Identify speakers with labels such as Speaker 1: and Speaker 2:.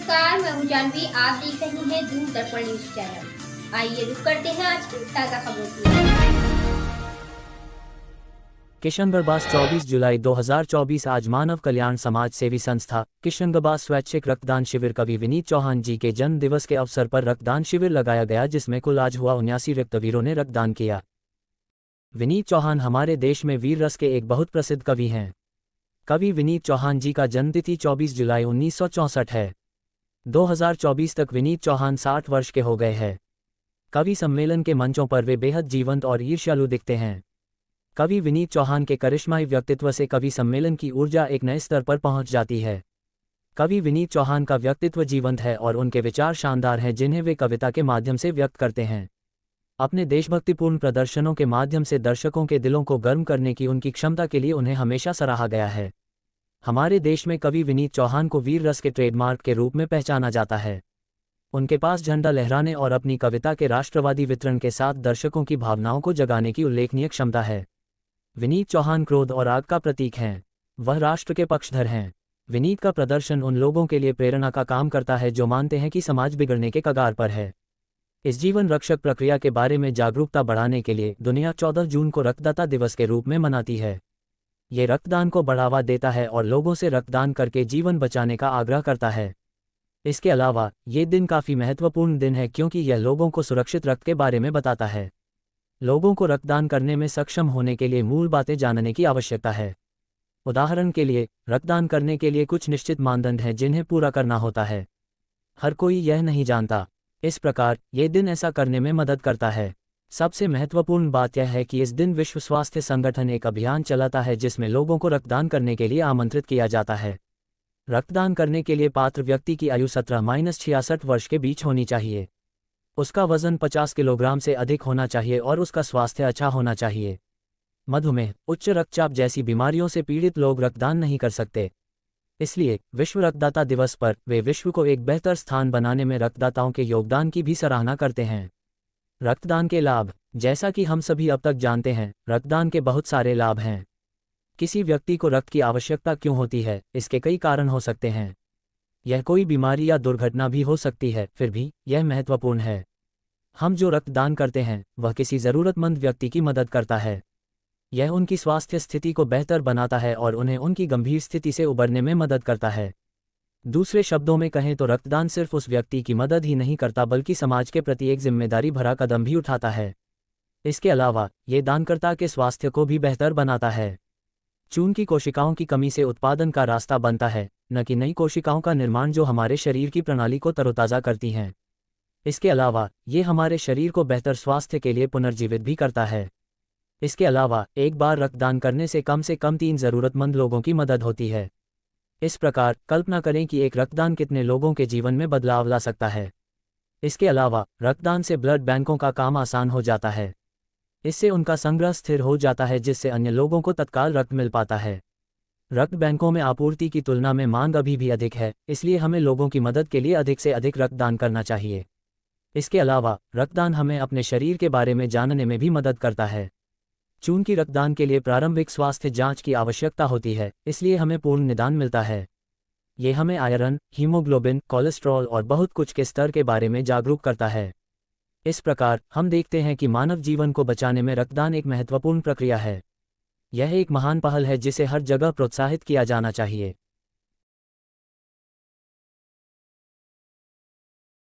Speaker 1: नमस्कार, मैं हूं जानवी। आप देख रही हैं दूरदर्शन न्यूज चैनल। आइए रुक करते हैं आज की ताजा खबरों की।
Speaker 2: किशनगढ़ 24 जुलाई 2024 आज मानव कल्याण समाज सेवी संस्था किशनगढ़ स्वैच्छिक रक्तदान शिविर कवि विनीत चौहान जी के जन्म दिवस के अवसर पर रक्तदान शिविर लगाया गया, जिसमें कुल आज हुआ 79 रक्तवीरों ने रक्तदान किया। विनीत चौहान हमारे देश में वीर रस के एक बहुत प्रसिद्ध कवि हैं। कवि विनीत चौहान जी का जन्मतिथि 24 जुलाई 1964 है। 2024 तक विनीत चौहान 60 वर्ष के हो गए हैं। कवि सम्मेलन के मंचों पर वे बेहद जीवंत और ईर्ष्यालु दिखते हैं। कवि विनीत चौहान के करिश्माई व्यक्तित्व से कवि सम्मेलन की ऊर्जा एक नए स्तर पर पहुंच जाती है। कवि विनीत चौहान का व्यक्तित्व जीवंत है और उनके विचार शानदार हैं, जिन्हें वे कविता के माध्यम से व्यक्त करते हैं। अपने देशभक्तिपूर्ण प्रदर्शनों के माध्यम से दर्शकों के दिलों को गर्म करने की उनकी क्षमता के लिए उन्हें हमेशा सराहा गया है। हमारे देश में कवि विनीत चौहान को वीर रस के ट्रेडमार्क के रूप में पहचाना जाता है। उनके पास झंडा लहराने और अपनी कविता के राष्ट्रवादी वितरण के साथ दर्शकों की भावनाओं को जगाने की उल्लेखनीय क्षमता है। विनीत चौहान क्रोध और आग का प्रतीक हैं। वह राष्ट्र के पक्षधर हैं। विनीत का प्रदर्शन उन लोगों के लिए प्रेरणा का काम करता है जो मानते हैं कि समाज बिगड़ने के कगार पर है। इस जीवन रक्षक प्रक्रिया के बारे में जागरूकता बढ़ाने के लिए दुनिया 14 जून को रक्तदाता दिवस के रूप में मनाती है। ये रक्तदान को बढ़ावा देता है और लोगों से रक्तदान करके जीवन बचाने का आग्रह करता है। इसके अलावा ये दिन काफ़ी महत्वपूर्ण दिन है क्योंकि यह लोगों को सुरक्षित रक्त के बारे में बताता है। लोगों को रक्तदान करने में सक्षम होने के लिए मूल बातें जानने की आवश्यकता है। उदाहरण के लिए, रक्तदान करने के लिए कुछ निश्चित मानदंड हैं जिन्हें पूरा करना होता है। हर कोई यह नहीं जानता। इस प्रकार ये दिन ऐसा करने में मदद करता है। सबसे महत्वपूर्ण बात यह है कि इस दिन विश्व स्वास्थ्य संगठन एक अभियान चलाता है जिसमें लोगों को रक्तदान करने के लिए आमंत्रित किया जाता है। रक्तदान करने के लिए पात्र व्यक्ति की आयु 17-66 वर्ष के बीच होनी चाहिए। उसका वजन 50 किलोग्राम से अधिक होना चाहिए और उसका स्वास्थ्य अच्छा होना चाहिए। मधुमेह, उच्च रक्तचाप जैसी बीमारियों से पीड़ित लोग रक्तदान नहीं कर सकते। इसलिए विश्व रक्तदाता दिवस पर वे विश्व को एक बेहतर स्थान बनाने में रक्तदाताओं के योगदान की भी सराहना करते हैं। रक्तदान के लाभ। जैसा कि हम सभी अब तक जानते हैं, रक्तदान के बहुत सारे लाभ हैं। किसी व्यक्ति को रक्त की आवश्यकता क्यों होती है, इसके कई कारण हो सकते हैं। यह कोई बीमारी या दुर्घटना भी हो सकती है, फिर भी यह महत्वपूर्ण है। हम जो रक्तदान करते हैं वह किसी ज़रूरतमंद व्यक्ति की मदद करता है। यह उनकी स्वास्थ्य स्थिति को बेहतर बनाता है और उन्हें उनकी गंभीर स्थिति से उबरने में मदद करता है। दूसरे शब्दों में कहें तो रक्तदान सिर्फ उस व्यक्ति की मदद ही नहीं करता बल्कि समाज के प्रति एक जिम्मेदारी भरा कदम भी उठाता है। इसके अलावा ये दानकर्ता के स्वास्थ्य को भी बेहतर बनाता है। खून की कोशिकाओं की कमी से उत्पादन का रास्ता बनता है, न कि नई कोशिकाओं का निर्माण जो हमारे शरीर की प्रणाली को तरोताज़ा करती हैं। इसके अलावा ये हमारे शरीर को बेहतर स्वास्थ्य के लिए पुनर्जीवित भी करता है। इसके अलावा एक बार रक्तदान करने से कम 3 ज़रूरतमंद लोगों की मदद होती है। इस प्रकार कल्पना करें कि एक रक्तदान कितने लोगों के जीवन में बदलाव ला सकता है। इसके अलावा रक्तदान से ब्लड बैंकों का काम आसान हो जाता है। इससे उनका संग्रह स्थिर हो जाता है जिससे अन्य लोगों को तत्काल रक्त मिल पाता है। रक्त बैंकों में आपूर्ति की तुलना में मांग अभी भी अधिक है, इसलिए हमें लोगों की मदद के लिए अधिक से अधिक रक्तदान करना चाहिए। इसके अलावा रक्तदान हमें अपने शरीर के बारे में जानने में भी मदद करता है। खून की रक्तदान के लिए प्रारंभिक स्वास्थ्य जांच की आवश्यकता होती है, इसलिए हमें पूर्ण निदान मिलता है। ये हमें आयरन, हीमोग्लोबिन, कोलेस्ट्रॉल और बहुत कुछ के स्तर के बारे में जागरूक करता है। इस प्रकार हम देखते हैं कि मानव जीवन को बचाने में रक्तदान एक महत्वपूर्ण प्रक्रिया है। यह एक महान पहल है जिसे हर जगह प्रोत्साहित किया जाना चाहिए।